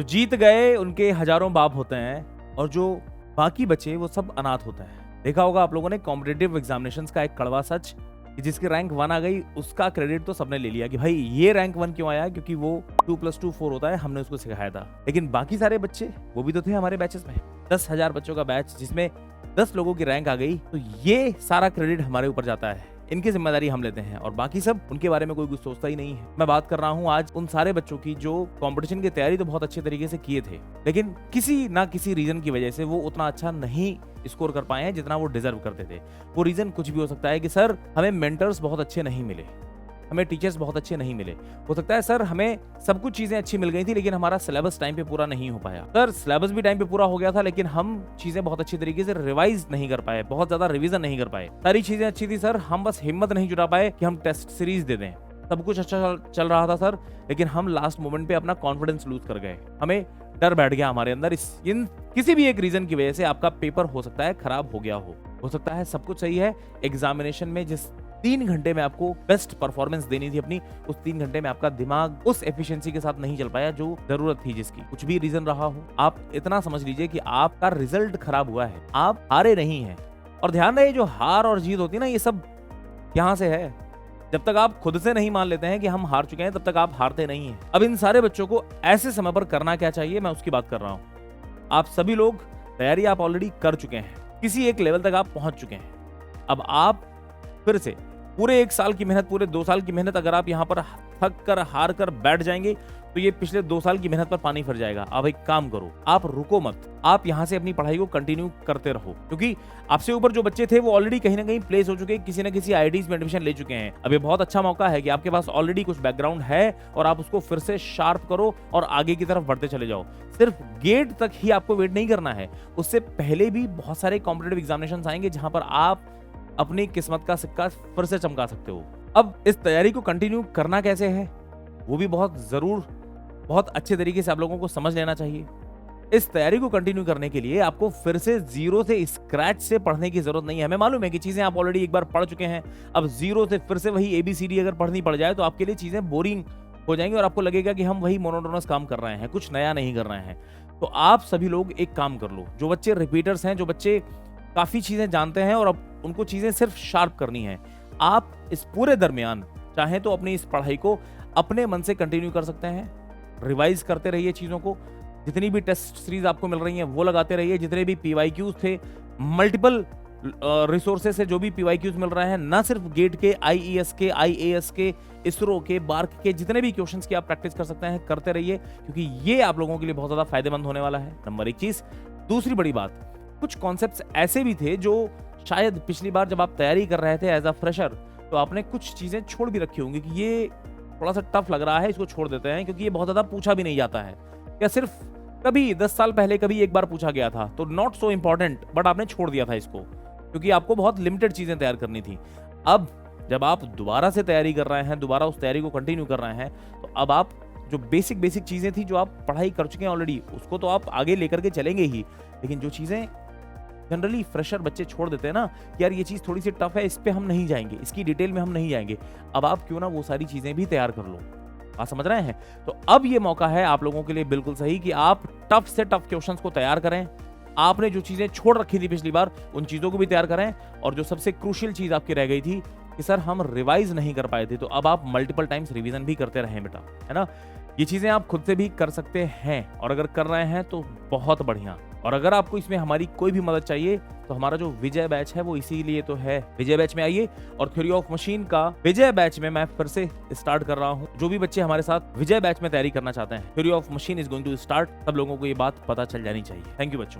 जो जीत गए उनके हजारों बाप होते हैं और जो बाकी बचे वो सब अनाथ होते हैं। देखा होगा आप लोगों ने कॉम्पिटिटिव एग्जामिनेशंस का एक कड़वा सच कि जिसकी रैंक 1 आ गई उसका क्रेडिट तो सबने ले लिया कि भाई ये रैंक 1 क्यों आया, क्योंकि वो 2 + 2 4 होता है, हमने उसको सिखाया था। लेकिन बाकी सारे बच्चे वो भी तो थे हमारे बैचेस में, 10,000 बच्चों का बैच जिसमें 10 लोगों की रैंक आ गई, तो ये सारा क्रेडिट हमारे ऊपर जाता है, इनकी जिम्मेदारी हम लेते हैं और बाकी सब उनके बारे में कोई कुछ सोचता ही नहीं है। मैं बात कर रहा हूँ आज उन सारे बच्चों की जो कंपटीशन की तैयारी तो बहुत अच्छे तरीके से किए थे, लेकिन किसी ना किसी रीजन की वजह से वो उतना अच्छा नहीं स्कोर कर पाए हैं जितना वो डिजर्व करते थे। वो रीजन कुछ भी हो सकता है कि सर हमें मेंटर्स बहुत अच्छे नहीं मिले, हमें टीचर्स बहुत अच्छे नहीं मिले, हो सकता है सर हमें सब कुछ चीजें अच्छी मिल गई थी लेकिन हमारा सिलेबस टाइम पे पूरा नहीं हो पाया, सर सिलेबस भी टाइम पे पूरा हो गया था लेकिन हम चीजें बहुत अच्छी तरीके से रिवाइज नहीं कर पाए, बहुत ज्यादा रिवीजन नहीं कर पाए, सारी चीजें अच्छी थी सर, हम बस हिम्मत नहीं जुटा पाए कि हम टेस्ट सीरीज दे दें, सब कुछ अच्छा चल रहा था सर, लेकिन हम लास्ट मोमेंट पे अपना कॉन्फिडेंस लूज कर गए, हमें डर बैठ गया हमारे अंदर। इन किसी भी एक रीजन की वजह से आपका पेपर हो सकता है खराब हो गया हो सकता है सब कुछ सही है, एग्जामिनेशन में जिस 3 घंटे में आपको बेस्ट परफॉर्मेंस देनी थी अपनी, उस 3 घंटे में आपका दिमाग उस एफिशिएंसी के साथ नहीं चल पाया जो जरूरत थी जिसकी, कुछ भी रीजन रहा हो, आप इतना समझ लीजिए कि आपका रिजल्ट खराब हुआ है, आप हारे नहीं हैं। और ध्यान रहे जो हार और जीत होती है ना, ये सब यहाँ से है। जब तक आप खुद से नहीं मान लेते हैं कि हम हार चुके हैं तब तक आप हारते नहीं हैं। अब इन सारे बच्चों को ऐसे समय पर करना क्या चाहिए, मैं उसकी बात कर रहा हूं। आप सभी लोग तैयारी आप ऑलरेडी कर चुके हैं, किसी एक लेवल तक आप पहुंच चुके हैं। अब आप फिर से पूरे 1 साल की मेहनत, पूरे 2 साल की मेहनत अगर आप यहाँ पर थक कर हार कर बैठ जाएंगे तो ये पिछले 2 साल की मेहनत पर पानी फिर जाएगा। आप एक काम करो, आप रुको मत, आप यहाँ से अपनी पढ़ाई को कंटिन्यू करते रहो, क्योंकि आपसे ऊपर जो बच्चे थे वो ऑलरेडी कहीं ना कहीं प्लेस हो चुके हैं, किसी ना किसी आईआईटीज में एडमिशन ले चुके हैं। अब ये बहुत अच्छा मौका है कि आपके पास ऑलरेडी कुछ बैकग्राउंड है और आप उसको फिर से शार्प करो और आगे की तरफ बढ़ते चले जाओ। सिर्फ गेट तक ही आपको वेट नहीं करना है, उससे पहले भी बहुत सारे कॉम्पिटिटिव एग्जामिनेशन आएंगे जहां पर आप अपनी किस्मत का सिक्का फिर से चमका सकते हो। अब इस तैयारी को कंटिन्यू करना कैसे है वो भी बहुत अच्छे तरीके से आप लोगों को समझ लेना चाहिए। इस तैयारी को कंटिन्यू करने के लिए आपको फिर से जीरो से स्क्रैच से पढ़ने की जरूरत नहीं है। हमें मालूम है कि चीजें आप ऑलरेडी एक बार पढ़ चुके हैं, अब जीरो से फिर से वही ABCD अगर पढ़नी पड़ जाए तो आपके लिए चीजें बोरिंग हो जाएंगी और आपको लगेगा कि हम वही मोनोटोनस काम कर रहे हैं, कुछ नया नहीं कर रहे हैं। तो आप सभी लोग एक काम कर लो, जो बच्चे रिपीटर्स हैं, जो बच्चे काफी चीजें जानते हैं और अब उनको चीजें सिर्फ शार्प करनी है, आप इस पूरे दरमियान चाहे तो अपनी इस पढ़ाई को अपने मन से कंटिन्यू कर सकते हैं, रिवाइज करते रहिए चीजों को, जितनी भी टेस्ट सीरीज आपको मिल रही हैं वो लगाते रहिए, जितने भी PYQs थे, मल्टीपल रिसोर्सेज से जो भी PYQs मिल रहे हैं, ना सिर्फ गेट के, IES के, IAS के, इसरो के, बार्क के, जितने भी क्वेश्चंस की आप प्रैक्टिस कर सकते हैं करते रहिए, क्योंकि ये आप लोगों के लिए बहुत ज्यादा फायदेमंद होने वाला है। नंबर 1 चीज। दूसरी बड़ी बात, कुछ कॉन्सेप्ट्स ऐसे भी थे जो शायद पिछली बार जब आप तैयारी कर रहे थे एज अ फ्रेशर तो आपने कुछ चीजें छोड़ भी रखी होंगी कि ये थोड़ा सा टफ लग रहा है, इसको छोड़ देते हैं क्योंकि ये बहुत ज्यादा पूछा भी नहीं जाता है, या सिर्फ कभी 10 साल पहले कभी एक बार पूछा गया था तो नॉट सो इंपॉर्टेंट, बट आपने छोड़ दिया था इसको क्योंकि आपको बहुत लिमिटेड चीजें तैयार करनी थी। अब जब आप दोबारा से तैयारी कर रहे हैं, दोबारा उस तैयारी को कंटिन्यू कर रहे हैं, तो अब आप जो बेसिक चीजें थी जो आप पढ़ाई कर चुके हैं ऑलरेडी, उसको तो आप आगे लेकर के चलेंगे ही, लेकिन जो चीजें जनरली फ्रेशर बच्चे छोड़ देते हैं ना कि यार ये चीज थोड़ी सी टफ है, इस पे हम नहीं जाएंगे, इसकी डिटेल में हम नहीं जाएंगे, अब आप क्यों ना वो सारी चीजें भी तैयार कर लो। आप समझ रहे हैं? तो अब ये मौका है आप लोगों के लिए बिल्कुल सही कि आप टफ से टफ क्वेश्चंस को तैयार करें। आपने जो चीजें छोड़ रखी थी पिछली बार उन चीजों को भी तैयार करें, और जो सबसे क्रूशियल चीज आपकी रह गई थी कि सर हम रिवाइज नहीं कर पाए थे, तो अब आप मल्टीपल टाइम्स रिवीजन भी करते रहें बेटा, है ना। ये चीजें आप खुद से भी कर सकते हैं और अगर कर रहे हैं तो बहुत बढ़िया। और अगर आपको इसमें हमारी कोई भी मदद चाहिए तो हमारा जो विजय बैच है वो इसीलिए तो है। विजय बैच में आइए, और थ्योरी ऑफ मशीन का विजय बैच में मैं फिर से स्टार्ट कर रहा हूं। जो भी बच्चे हमारे साथ विजय बैच में तैयारी करना चाहते हैं, theory of machine is going to start, सब लोगों को ये बात पता चल जानी चाहिए। थैंक यू बच्चों।